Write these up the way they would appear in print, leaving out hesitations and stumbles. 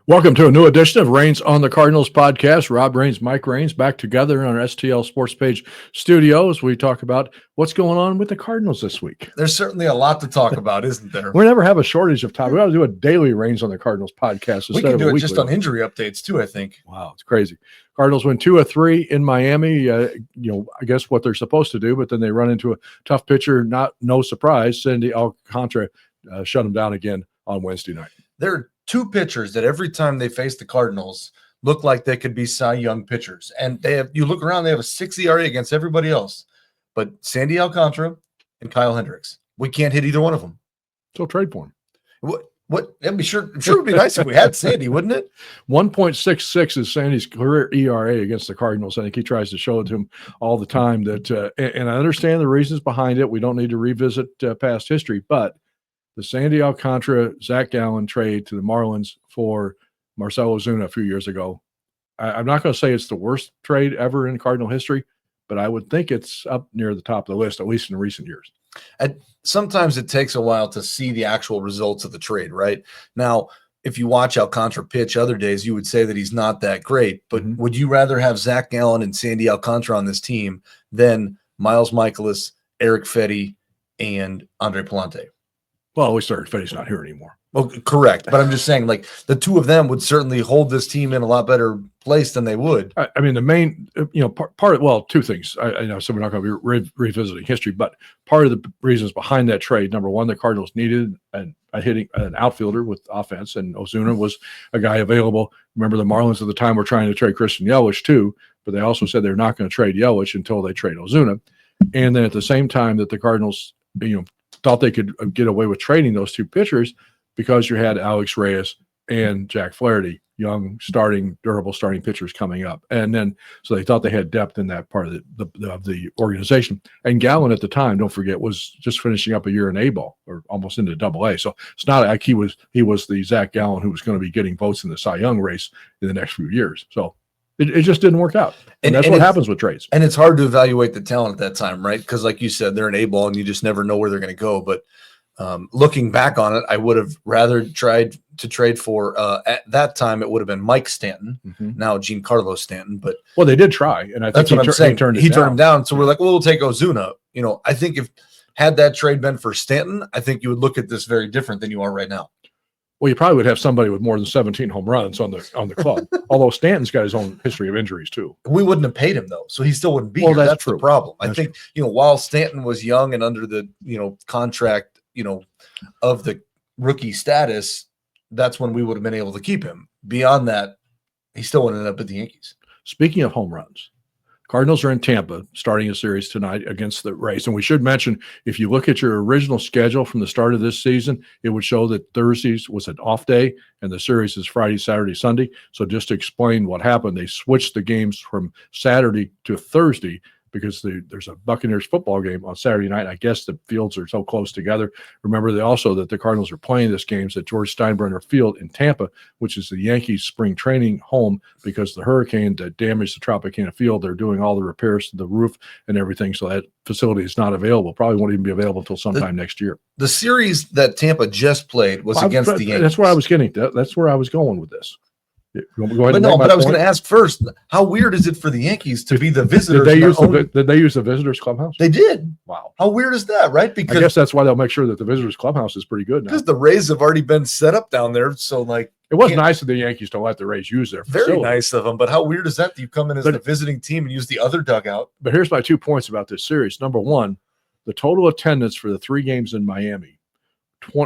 Welcome to a new edition of Reigns on the Cardinals podcast. Rob Reigns, Mike Reigns, back together in our STL Sports Page studios. We talk about what's going on with the Cardinals this week. There's certainly a lot to talk about, isn't there? We never have a shortage of time. We ought to do a daily Reigns on the Cardinals podcast. We can do it just on injury updates too, I think. Wow, it's crazy. Cardinals win 2 of 3 in Miami. I guess what they're supposed to do, but then they run into a tough pitcher. No surprise. Sandy Alcantara shut them down again on Wednesday night. There are two pitchers that every time they face the Cardinals look like they could be Cy Young pitchers. And you look around, they have a 6 ERA against everybody else. But Sandy Alcantara and Kyle Hendricks, we can't hit either one of them. So trade for him. What? I'm sure it would be nice if we had Sandy, wouldn't it? 1.66 is Sandy's career ERA against the Cardinals. I think he tries to show it to him all the time. And I understand the reasons behind it. We don't need to revisit past history, but the Sandy Alcantara, Zach Gallen trade to the Marlins for Marcell Ozuna a few years ago. I'm not going to say it's the worst trade ever in Cardinal history, but I would think it's up near the top of the list, at least in recent years. And sometimes it takes a while to see the actual results of the trade, right? Now, if you watch Alcantara pitch other days, you would say that he's not that great. But would you rather have Zach Gallen and Sandy Alcantara on this team than Miles Mikolas, Eric Fetty, and Andre Palante? Well, at least Eric Fetty's not here anymore. Well, correct. But I'm just saying, like, the two of them would certainly hold this team in a lot better place than they would. I mean, the main, part of, two things. I know, so we're not going to be revisiting history, but part of the reasons behind that trade, number one, the Cardinals needed an outfielder with offense, and Ozuna was a guy available. Remember, the Marlins at the time were trying to trade Christian Yelich too, but they also said they're not going to trade Yelich until they trade Ozuna. And then at the same time that the Cardinals, thought they could get away with trading those two pitchers because you had Alex Reyes and Jack Flaherty, young durable starting pitchers coming up. And then, so they thought they had depth in that part of the organization. And Gallen at the time, don't forget, was just finishing up a year in A-ball or almost into Double-A. So it's not like he was the Zach Gallen who was going to be getting votes in the Cy Young race in the next few years. So it just didn't work out. And that's what happens with trades. And it's hard to evaluate the talent at that time, right? Because like you said, they're an A-ball and you just never know where they're going to go. But looking back on it, I would have rather tried to trade for, at that time, it would have been Mike Stanton, now Giancarlo Stanton. But well, they did try. And I think that's what I'm saying. He turned him down. So we're like, well, we'll take Ozuna. I think had that trade been for Stanton, I think you would look at this very different than you are right now. Well, you probably would have somebody with more than 17 home runs on the club. Although Stanton's got his own history of injuries too. We wouldn't have paid him though, so he still wouldn't be here. That's true. The problem. I think while Stanton was young and under the contract of the rookie status, that's when we would have been able to keep him. Beyond that, he still would end up at the Yankees. Speaking of home runs, Cardinals are in Tampa starting a series tonight against the Rays. And we should mention, if you look at your original schedule from the start of this season, it would show that Thursdays was an off day and the series is Friday, Saturday, Sunday. So just to explain what happened, they switched the games from Saturday to Thursday because there's a Buccaneers football game on Saturday night. I guess the fields are so close together. Remember that the Cardinals are playing this games at George Steinbrenner Field in Tampa, which is the Yankees spring training home because the hurricane that damaged the Tropicana Field, they're doing all the repairs to the roof and everything. So that facility is not available. Probably won't even be available until sometime next year. The series that Tampa just played was against the Yankees. That's where I was getting. That's where I was going with this. But I was going to ask first, how weird is it for the Yankees to be the visitors? Did they use the visitors clubhouse? They did. Wow. How weird is that, right? Because I guess that's why they'll make sure that the visitors clubhouse is pretty good now. Because the Rays have already been set up down there. So, like, it was nice of the Yankees to let the Rays use their facility. Very nice of them. But how weird is that you come in as the visiting team and use the other dugout? But here's my 2 points about this series. Number one, the total attendance for the 3 games in Miami,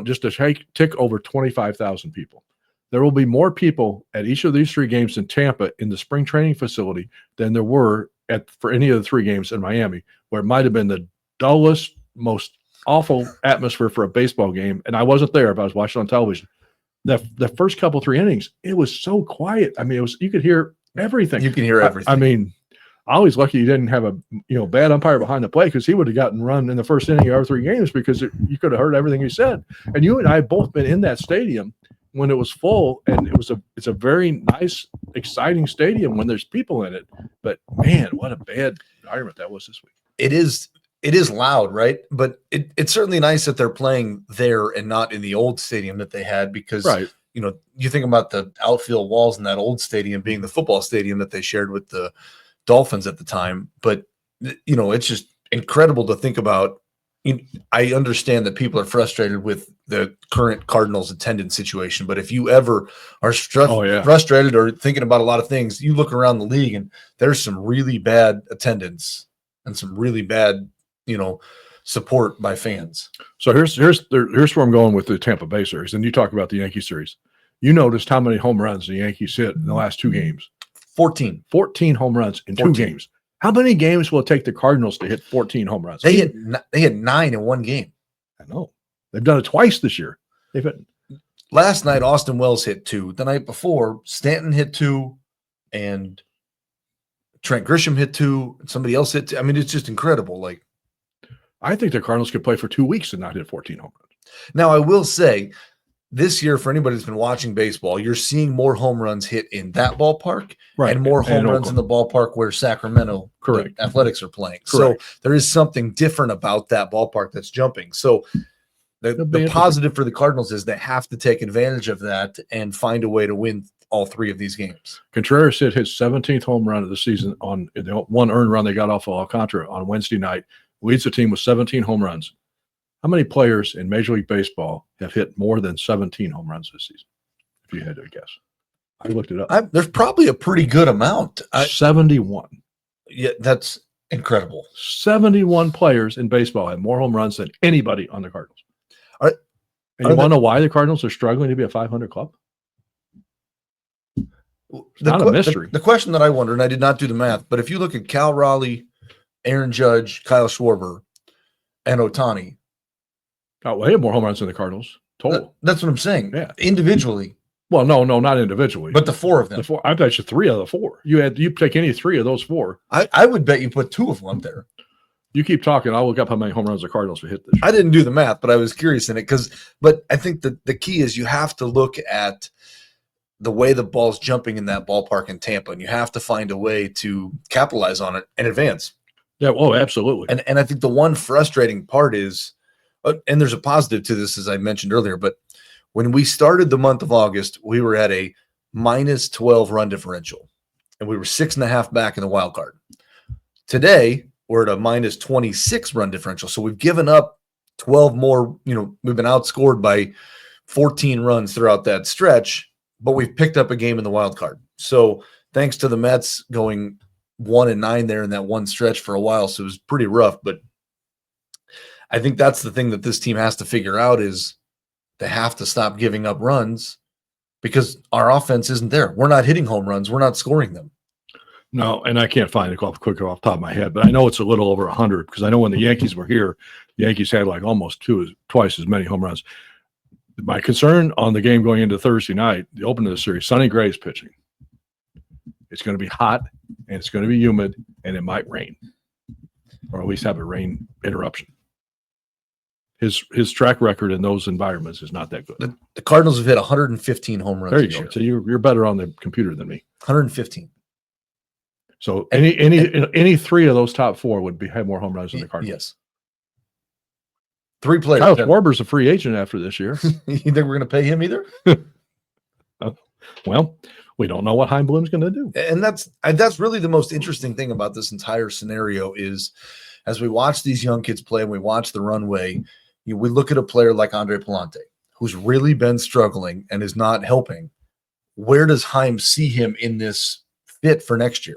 just to tick over 25,000 people. There will be more people at each of these 3 games in Tampa in the spring training facility than there were for any of the 3 games in Miami, where it might have been the dullest, most awful atmosphere for a baseball game. And I wasn't there, but I was watching on television. The first couple 3 innings, it was so quiet. I mean, you could hear everything. You can hear everything. I mean, I was lucky you didn't have a bad umpire behind the plate, because he would have gotten run in the first inning of our 3 games because you could have heard everything he said. And you and I have both been in that stadium when it was full, and it's a very nice, exciting stadium when there's people in it. But man, what a bad environment that was this week. It is loud, right? But it's certainly nice that they're playing there and not in the old stadium that they had, because you think about the outfield walls in that old stadium being the football stadium that they shared with the Dolphins at the time. But, it's just incredible to think about. I understand that people are frustrated with the current Cardinals attendance situation, but if you ever are frustrated or thinking about a lot of things, you look around the league and there's some really bad attendance and some really bad, support by fans. So here's where I'm going with the Tampa Bay series, and you talk about the Yankee series. You noticed how many home runs the Yankees hit in the last 2 games? 14 home runs in 2 games. How many games will it take the Cardinals to hit 14 home runs? They had 9 in 1 game. I know. They've done it twice this year. Last night, Austin Wells hit 2. The night before, Stanton hit 2, and Trent Grisham hit 2. And somebody else hit 2. I mean, it's just incredible. Like, I think the Cardinals could play for 2 weeks and not hit 14 home runs. Now, I will say, this year, for anybody that's been watching baseball, you're seeing more home runs hit in that ballpark and more home runs in the ballpark where Sacramento Athletics are playing. Correct. So there is something different about that ballpark that's jumping. So the positive for the Cardinals is they have to take advantage of that and find a way to win all 3 of these games. Contreras hit his 17th home run of the season on the one earned run they got off of Alcantara on Wednesday night. Leads the team with 17 home runs. How many players in Major League Baseball have hit more than 17 home runs this season? If you had to guess. I looked it up. There's probably a pretty good amount. 71. Yeah, that's incredible. 71 players in baseball have more home runs than anybody on the Cardinals. And you want to know why the Cardinals are struggling to be a 500 club? It's not a mystery. The question that I wonder, and I did not do the math, but if you look at Cal Raleigh, Aaron Judge, Kyle Schwarber, and Ohtani. They have more home runs than the Cardinals total. That's what I'm saying. Yeah. Individually. Well, no, not individually. But the 4 of them. I bet you 3 of the 4. You take any 3 of those 4. I would bet you put 2 of them up there. You keep talking. I'll look up how many home runs the Cardinals have hit this year. I didn't do the math, but I was curious in it but I think that the key is you have to look at the way the ball's jumping in that ballpark in Tampa, and you have to find a way to capitalize on it and advance. Yeah, absolutely. And I think the one frustrating part is, and there's a positive to this, as I mentioned earlier, but when we started the month of August, we were at a minus 12 run differential, and we were 6.5 back in the wild card. Today, we're at a minus 26 run differential. So we've given up 12 more, we've been outscored by 14 runs throughout that stretch, but we've picked up a game in the wild card. So thanks to the Mets going 1-9 there in that one stretch for a while. So it was pretty rough, but I think that's the thing that this team has to figure out is they have to stop giving up runs because our offense isn't there. We're not hitting home runs. We're not scoring them. No, and I can't find it quicker off the top of my head, but I know it's a little over 100 because I know when the Yankees were here, the Yankees had like almost twice as many home runs. My concern on the game going into Thursday night, the opening of the series, Sonny Gray's pitching. It's going to be hot, and it's going to be humid, and it might rain, or at least have a rain interruption. His track record in those environments is not that good. The Cardinals have hit 115 home runs. There you go. So you're better on the computer than me. 115. So any 3 of those top 4 would have more home runs than the Cardinals. Yes. 3 players. Kyle Schwarber's a free agent after this year. You think we're going to pay him either? Well, we don't know what Heimblum's going to do. And that's really the most interesting thing about this entire scenario is as we watch these young kids play and we watch the runway, we look at a player like Andre Palante, who's really been struggling and is not helping. Where does Heim see him in this fit for next year?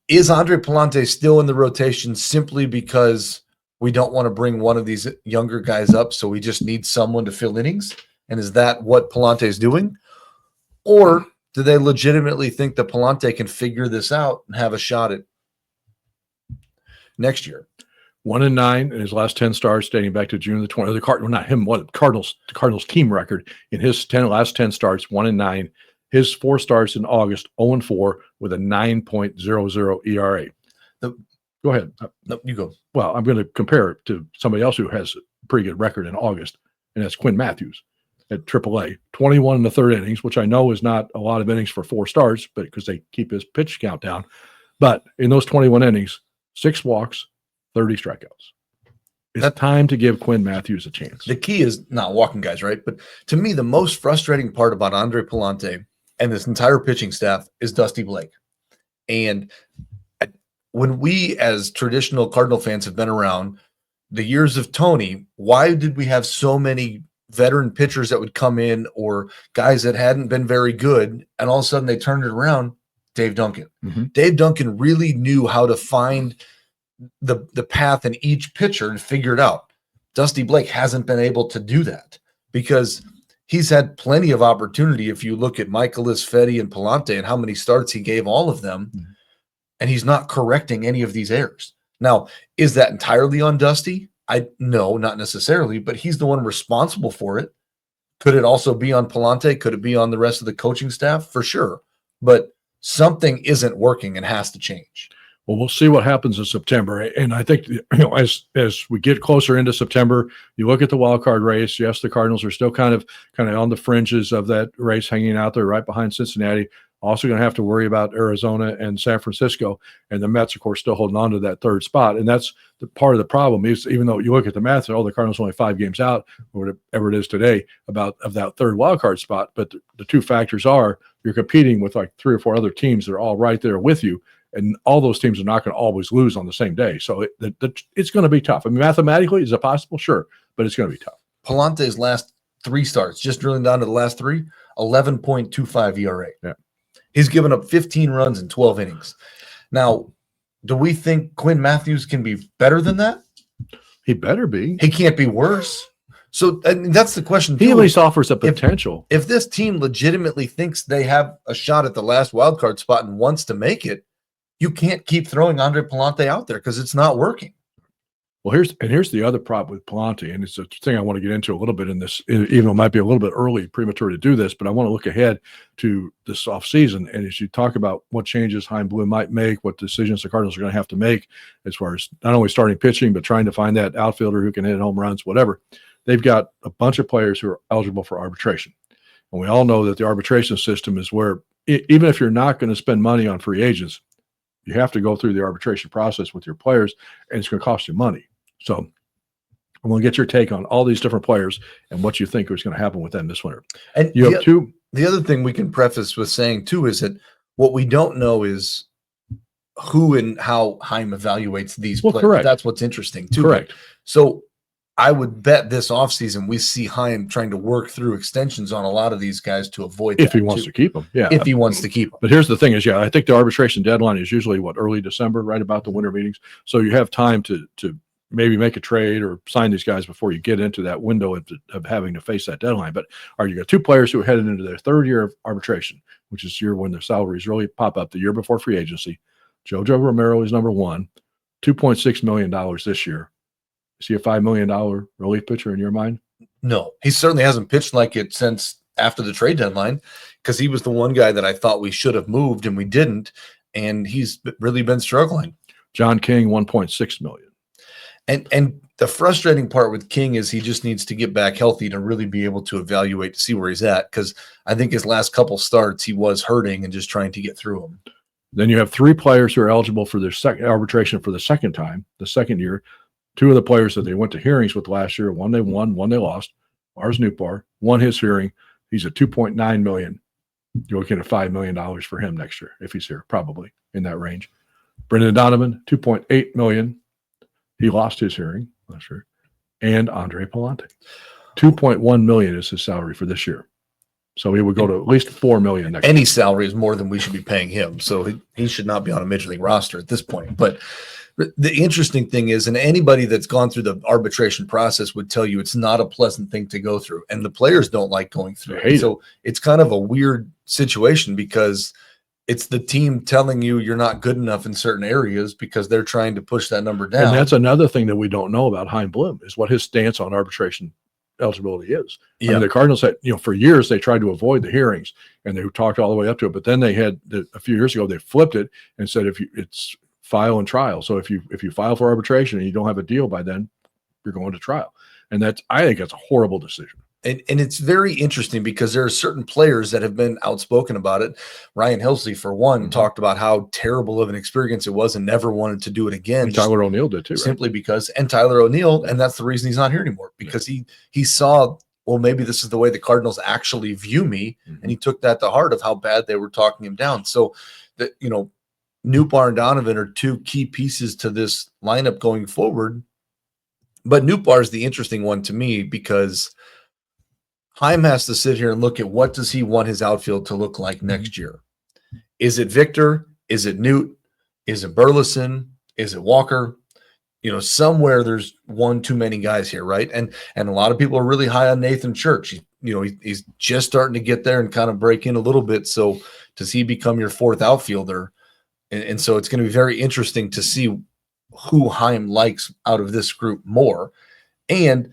Is Andre Palante still in the rotation simply because we don't want to bring one of these younger guys up, so we just need someone to fill innings? And is that what Palante is doing? Or do they legitimately think that Palante can figure this out and have a shot at next year? 1-9 in his last 10 starts dating back to June the 20th. The Cardinals team record in his last 10 starts, 1-9. His 4 starts in August, 0-4 with a 9.00 ERA. Go ahead. No, you go. Well, I'm going to compare it to somebody else who has a pretty good record in August, and that's Quinn Matthews at AAA. 21 in the 3rd innings, which I know is not a lot of innings for 4 starts, but because they keep his pitch count down. But in those 21 innings, 6 walks, 30 strikeouts. It's time to give Quinn Matthews a chance. The key is not walking guys, right? But to me, the most frustrating part about Andre Pallante and this entire pitching staff is Dusty Blake. And when we, as traditional Cardinal fans, have been around the years of Tony, why did we have so many veteran pitchers that would come in or guys that hadn't been very good, and all of a sudden they turned it around? Dave Duncan. Dave Duncan really knew how to find the path in each pitcher and figure it out. Dusty Blake hasn't been able to do that because he's had plenty of opportunity. If you look at Michaelis, Fetty, and Pallante and how many starts he gave all of them, and he's not correcting any of these errors. Now, is that entirely on Dusty? No, not necessarily, but he's the one responsible for it. Could it also be on Pallante? Could it be on the rest of the coaching staff? For sure. But something isn't working and has to change. Well, we'll see what happens in September. And I think, as we get closer into September, you look at the wild card race. Yes, the Cardinals are still kind of on the fringes of that race, hanging out there right behind Cincinnati. Also going to have to worry about Arizona and San Francisco, and the Mets, of course, still holding on to that third spot. And that's the part of the problem is, even though you look at the math, the Cardinals are only 5 games out, or whatever it is today, of that third wild card spot. But the two factors are you're competing with like 3 or 4 other teams that are all right there with you, and all those teams are not going to always lose on the same day. So it's going to be tough. I mean, mathematically, is it possible? Sure, but it's going to be tough. Pallante's last 3 starts, just drilling down to the last 3, 11.25 ERA. Yeah. He's given up 15 runs in 12 innings. Now, do we think Quinn Matthews can be better than that? He better be. He can't be worse. So that's the question. He at least offers a potential. If this team legitimately thinks they have a shot at the last wild card spot and wants to make it, you can't keep throwing Andre Pallante out there because it's not working. Well, here's the other problem with Pallante, and it's a thing I want to get into a little bit in this, even though it might be a little bit early, premature to do this, but I want to look ahead to this offseason. And as you talk about what changes Chaim Bloom might make, what decisions the Cardinals are going to have to make as far as not only starting pitching, but trying to find that outfielder who can hit home runs, whatever. They've got a bunch of players who are eligible for arbitration. And we all know that the arbitration system is where, even if you're not going to spend money on free agents, you have to go through the arbitration process with your players, and it's going to cost you money. So I'm going to get your take on all these different players and what you think is going to happen with them this winter. And you have the other thing we can preface with saying too is that what we don't know is who and how Chaim evaluates these players. Correct. That's what's interesting too. Correct. So I would bet this offseason we see Chaim trying to work through extensions on a lot of these guys to avoid if he wants to keep them. Yeah. If he wants to keep them. But here's the thing is, I think the arbitration deadline is usually early December, right about the winter meetings. So you have time to maybe make a trade or sign these guys before you get into that window of having to face that deadline. But you got 2 players who are headed into their 3rd year of arbitration, which is the year when their salaries really pop up, the year before free agency. Jojo Romero is number 1, $2.6 million this year. Is he a $5 million relief pitcher in your mind? No, he certainly hasn't pitched like it since after the trade deadline, because he was the one guy that I thought we should have moved and we didn't, and he's really been struggling. John King, $1.6 million. And the frustrating part with King is he just needs to get back healthy to really be able to evaluate to see where he's at, because I think his last couple starts he was hurting and just trying to get through them. Then you have 3 players who are eligible for their second arbitration for the second time, the second year. 2 of the players that they went to hearings with last year, one they won, one they lost. Mars Newbar won his hearing. He's at $2.9 million. You're looking at $5 million for him next year if he's here, probably in that range. Brendan Donovan, $2.8 million. He lost his hearing last year. And Andre Pallante, $2.1 million is his salary for this year. So he would go to at least $4 million next year. Any salary is more than we should be paying him. So he should not be on a major league roster at this point. But the interesting thing is, and anybody that's gone through the arbitration process would tell you it's not a pleasant thing to go through. And the players don't like going through it. So it's kind of a weird situation because it's the team telling you you're not good enough in certain areas because they're trying to push that number down. And that's another thing that we don't know about Chaim Bloom is what his stance on arbitration eligibility is. Yeah. I mean, the Cardinals had, for years they tried to avoid the hearings and they talked all the way up to it. But then they had a few years ago, they flipped it and said, it's file and trial. So if you file for arbitration and you don't have a deal by then, you're going to trial. And I think that's a horrible decision. And it's very interesting because there are certain players that have been outspoken about it. Ryan Helsley, for one, talked about how terrible of an experience it was and never wanted to do it again. And Tyler O'Neill did too, right? Simply because, and Tyler O'Neill, and that's the reason he's not here anymore, because he saw, well, maybe this is the way the Cardinals actually view me, and he took that to heart of how bad they were talking him down. So that, Nootbaar and Donovan are two key pieces to this lineup going forward. But Nootbaar is the interesting one to me because Heim has to sit here and look at what does he want his outfield to look like next year. Is it Victor? Is it Newt? Is it Burleson? Is it Walker? Somewhere there's one too many guys here, right? And a lot of people are really high on Nathan Church. He's just starting to get there and kind of break in a little bit. So does he become your fourth outfielder? And so it's going to be very interesting to see who Heim likes out of this group more. And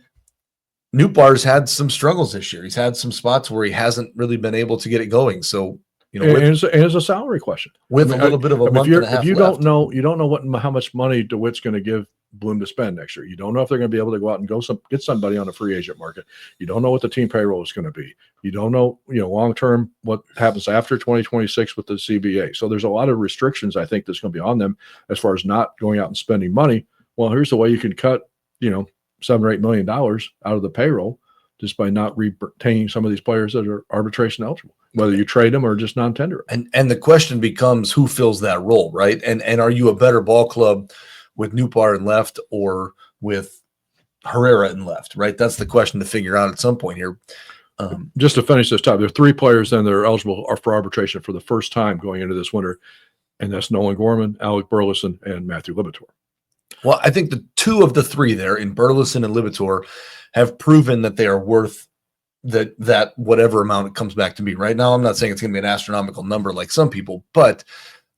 Nootbaar's had some struggles this year. He's had some spots where he hasn't really been able to get it going. So, it's a salary question with a little bit of a month and a half. If you don't know, how much money DeWitt's going to give Bloom to spend next year. You don't know if they're going to be able to go out and get somebody on a free agent market. You don't know what the team payroll is going to be. You don't know, long term what happens after 2026 with the CBA. So there's a lot of restrictions I think that's going to be on them as far as not going out and spending money. Well, here's the way you can cut, $7 or $8 million out of the payroll just by not retaining some of these players that are arbitration eligible, whether you trade them or just non-tender. And the question becomes who fills that role, right? And are you a better ball club with Nootbaar in left or with Herrera in left, right? That's the question to figure out at some point here. Just to finish this time, there are 3 players then that are eligible for arbitration for the first time going into this winter, and that's Nolan Gorman, Alec Burleson, and Matthew Liberatore. Well, I think the 2 of the 3 there in Burleson and Liberatore have proven that they are worth that whatever amount it comes back to be. Right now, I'm not saying it's going to be an astronomical number like some people, but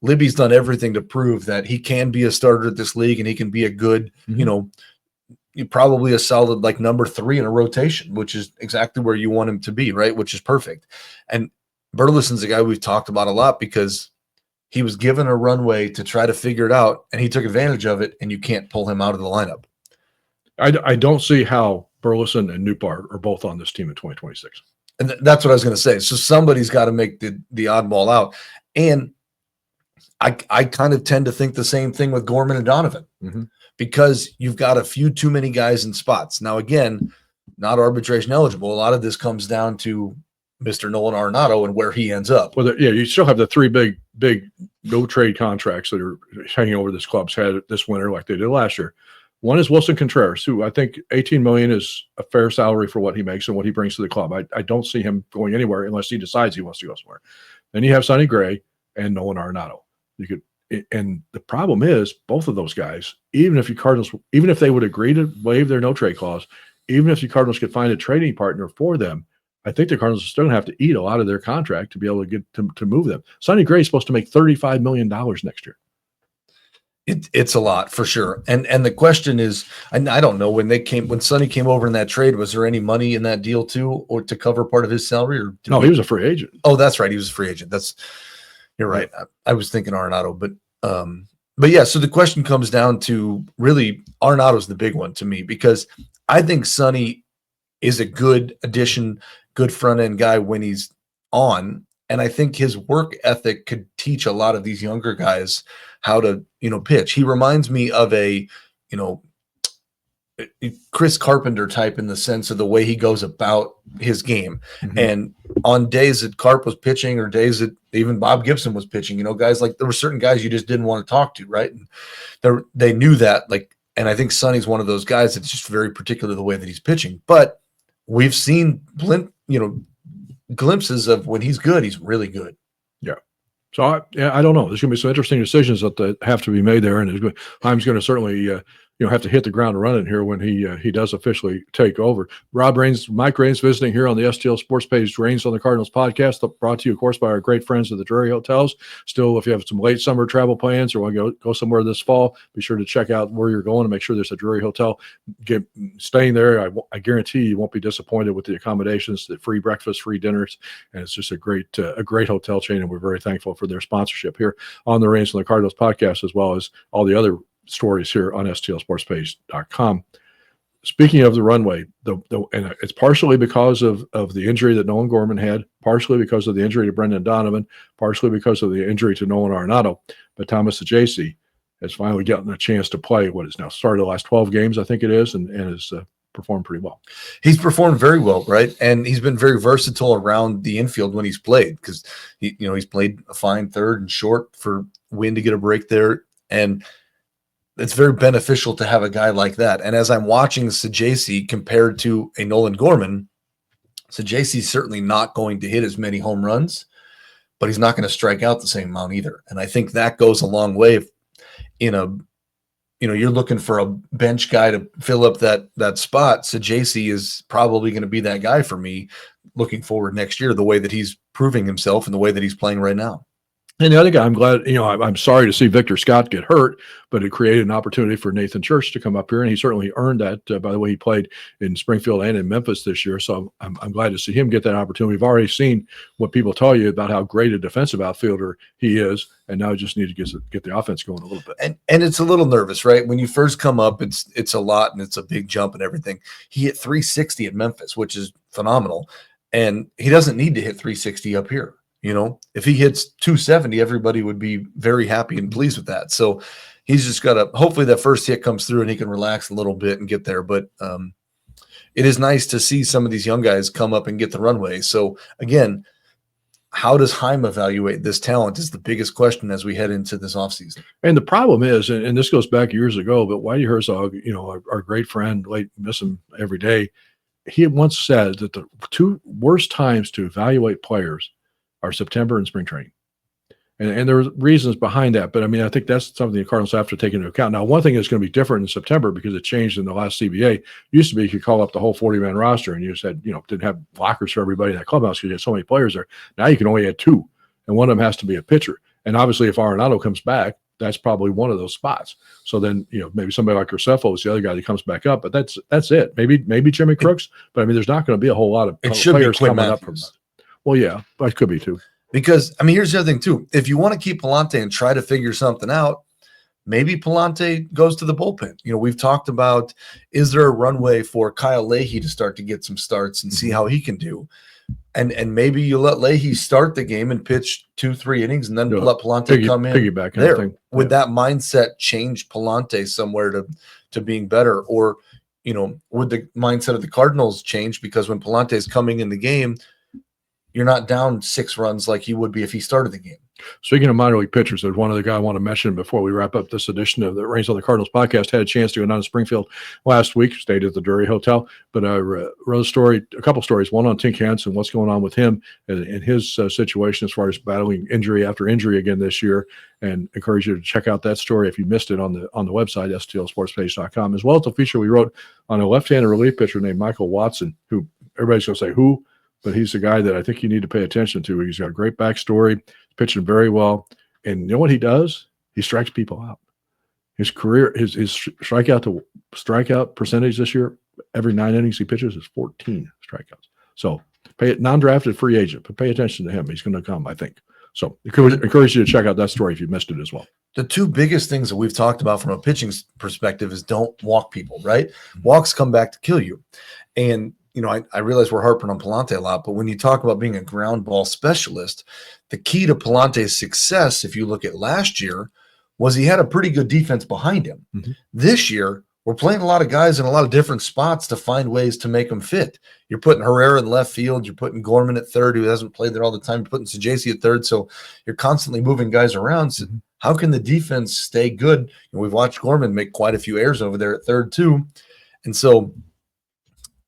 Libby's done everything to prove that he can be a starter at this league and he can be a good, probably a solid like number 3 in a rotation, which is exactly where you want him to be, right? Which is perfect. And Burleson's a guy we've talked about a lot because he was given a runway to try to figure it out, and he took advantage of it, and you can't pull him out of the lineup. I don't see how Burleson and Nootbaar are both on this team in 2026. And that's what I was going to say. So somebody's got to make the oddball out. And I kind of tend to think the same thing with Gorman and Donovan because you've got a few too many guys in spots. Now, again, not arbitration eligible. A lot of this comes down to Mr. Nolan Arenado and where he ends up. Well, you still have the 3 big no trade contracts that are hanging over this club's head this winter like they did last year. One is Wilson Contreras, who I think $18 million is a fair salary for what he makes and what he brings to the club. I don't see him going anywhere unless he decides he wants to go somewhere. Then you have Sonny Gray and Nolan Arenado. And the problem is both of those guys, even if they would agree to waive their no trade clause, even if the Cardinals could find a trading partner for them, I think the Cardinals are still going to have to eat a lot of their contract to be able to get to move them. Sonny Gray is supposed to make $35 million next year. It's a lot for sure. And the question is, and I don't know when Sonny came over in that trade, was there any money in that deal too, or to cover part of his salary? Or no, he was a free agent. Oh, that's right. He was a free agent. You're right. I was thinking Arenado, but yeah. So the question comes down to really Arenado's the big one to me because I think Sonny is a good addition, good front end guy when he's on. And I think his work ethic could teach a lot of these younger guys how to, pitch. He reminds me of a, Chris Carpenter type in the sense of the way he goes about his game. And on days that Carp was pitching or days that even Bob Gibson was pitching, guys like there were certain guys you just didn't want to talk to, right? And they knew that, and I think Sonny's one of those guys that's just very particular the way that he's pitching. But we've seen glimpses of when he's good, he's really good. Yeah. So I don't know. There's going to be some interesting decisions that have to be made there, and Heim's going to certainly have to hit the ground running here when he does officially take over. Mike Raines visiting here on the STL Sports Page Raines on the Cardinals podcast, brought to you, of course, by our great friends at the Drury Hotels. Still, if you have some late summer travel plans or want to go somewhere this fall, be sure to check out where you're going and make sure there's a Drury Hotel. Staying there, I guarantee you won't be disappointed with the accommodations, the free breakfast, free dinners, and it's just a great hotel chain, and we're very thankful for their sponsorship here on the Raines on the Cardinals podcast, as well as all the other stories here on stlsportspage.com. speaking of the runway, and it's partially because of the injury that Nolan Gorman had, partially because of the injury to Brendan Donovan, partially because of the injury to Nolan Arenado. But Thomas Saggese has finally gotten a chance to play what is now started the last 12 games, I think it is, and has performed pretty well. He's performed very well, right? And he's been very versatile around the infield when he's played, because he's played a fine third and short for Wynn to get a break there. And it's very beneficial to have a guy like that. And as I'm watching Saggese compared to a Nolan Gorman, Saggese is certainly not going to hit as many home runs, but he's not going to strike out the same amount either. And I think that goes a long way. If you're looking for a bench guy to fill up that spot, Saggese is probably going to be that guy for me looking forward next year, the way that he's proving himself and the way that he's playing right now. And the other guy, I'm glad, I'm sorry to see Victor Scott get hurt, but it created an opportunity for Nathan Church to come up here, and he certainly earned that by the way he played in Springfield and in Memphis this year. So I'm glad to see him get that opportunity. We've already seen what people tell you about how great a defensive outfielder he is, and now just need to get the offense going a little bit. And it's a little nervous, right? When you first come up, it's a lot, and it's a big jump and everything. He hit 360 at Memphis, which is phenomenal, and he doesn't need to hit 360 up here. If he hits 270, everybody would be very happy and pleased with that. So he's just got to, hopefully that first hit comes through and he can relax a little bit and get there. But it is nice to see some of these young guys come up and get the runway. So again, how does Heim evaluate this talent is the biggest question as we head into this offseason. And the problem is, and this goes back years ago, but Whitey Herzog, our great friend, miss him every day. He had once said that the two worst times to evaluate players are September and spring training. And there were reasons behind that. But, I think that's something the Cardinals have to take into account. Now, one thing that's going to be different in September because it changed in the last CBA. Used to be you could call up the whole 40-man roster and you said, didn't have lockers for everybody in that clubhouse because you had so many players there. Now you can only add two, and one of them has to be a pitcher. And obviously if Arenado comes back, that's probably one of those spots. So then, maybe somebody like Graceffo is the other guy that comes back up. But that's it. Maybe Jimmy Crooks. But, there's not going to be a whole lot of players coming up from that. Well, yeah, but it could be too. Because, here's the other thing, too. If you want to keep Palante and try to figure something out, maybe Palante goes to the bullpen. We've talked about, is there a runway for Kyle Leahy to start to get some starts and see how he can do? And maybe you let Leahy start the game and pitch 2-3 innings and then let Palante come in piggyback there. Thing. Would that mindset change Palante somewhere to being better? Or, would the mindset of the Cardinals change because when Palante is coming in the game, you're not down 6 runs like you would be if he started the game. Speaking of minor league pitchers, there's one other guy I want to mention before we wrap up this edition of the Reigns on the Cardinals podcast. Had a chance to go down to Springfield last week, stayed at the Drury Hotel, but I wrote a couple stories, one on Tink Hansen, what's going on with him and his situation as far as battling injury after injury again this year, and encourage you to check out that story if you missed it on the website, stlsportspage.com, as well as a feature we wrote on a left-handed relief pitcher named Michael Watson, who everybody's going to say, who? But he's the guy that I think you need to pay attention to. He's got a great backstory, pitching very well. And you know what he does? He strikes people out. His career, his strikeout percentage this year, every 9 innings he pitches is 14 strikeouts. So non-drafted free agent, but pay attention to him. He's going to come, I think. So encourage you to check out that story if you missed it as well. The two biggest things that we've talked about from a pitching perspective is don't walk people, right? Walks come back to kill you. And I realize we're harping on Palante a lot, but when you talk about being a ground ball specialist, the key to Palante's success, if you look at last year, was he had a pretty good defense behind him. Mm-hmm. This year, we're playing a lot of guys in a lot of different spots to find ways to make them fit. You're putting Herrera in left field. You're putting Gorman at third, who hasn't played there all the time. You're putting Saggese at third. So you're constantly moving guys around. So how can the defense stay good? And we've watched Gorman make quite a few errors over there at third, too. And so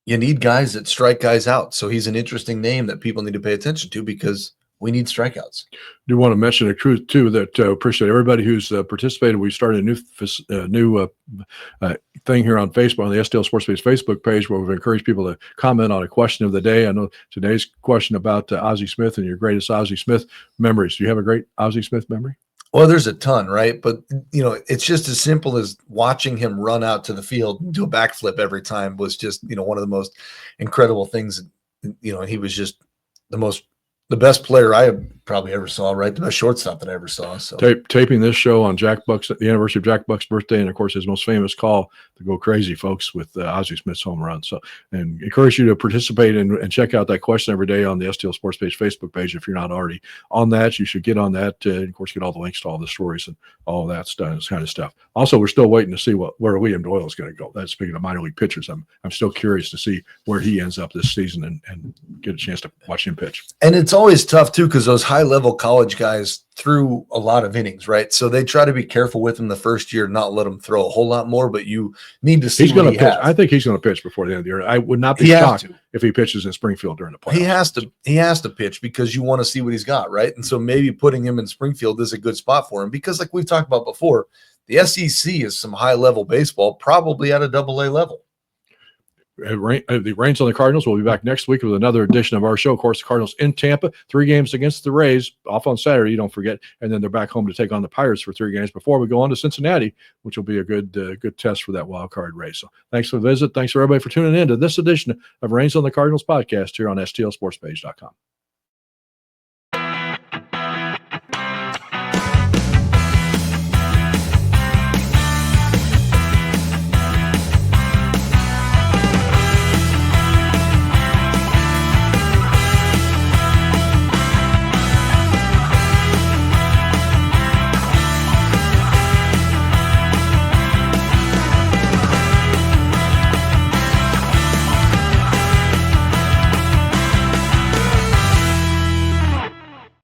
you need guys that strike guys out. So he's an interesting name that people need to pay attention to because we need strikeouts. I do want to mention a truth, too, that appreciate everybody who's participated. We started a new thing here on Facebook, on the STL Sports Page Facebook page, where we've encouraged people to comment on a question of the day. I know today's question about Ozzie Smith and your greatest Ozzie Smith memories. Do you have a great Ozzie Smith memory? Well, there's a ton, right? But, it's just as simple as watching him run out to the field and do a backflip every time was just, one of the most incredible things. And he was just the best player I have probably ever saw, right? The best shortstop that I ever saw. So taping this show on Jack Buck's, the anniversary of Jack Buck's birthday, and of course his most famous call to go crazy, folks, with Ozzie Smith's home run. So, and encourage you to participate and check out that question every day on the STL Sports Page Facebook page. If you're not already on that, you should get on that. And of course, get all the links to all the stories and all of that stuff, this kind of stuff. Also, we're still waiting to see where William Doyle is going to go. That's speaking of minor league pitchers. I'm still curious to see where he ends up this season and get a chance to watch him pitch. And it's always tough too, because those high level college guys threw a lot of innings, right? So they try to be careful with him the first year, not let him throw a whole lot more, but you need to see he's going to pitch. I think he's going to pitch before the end of the year. I would not be shocked if he pitches in Springfield during the playoffs. He has to pitch because you want to see what he's got, right? And so maybe putting him in Springfield is a good spot for him, because like we've talked about before, the SEC is some high level baseball, probably at a AA level. The Reigns on the Cardinals. We'll be back next week with another edition of our show. Of course, the Cardinals in Tampa, 3 games against the Rays, off on Saturday, don't forget, and then they're back home to take on the Pirates for 3 games before we go on to Cincinnati, which will be a good test for that wild card race. So thanks for the visit. Thanks for everybody for tuning in to this edition of Reigns on the Cardinals podcast here on STLSportsPage.com.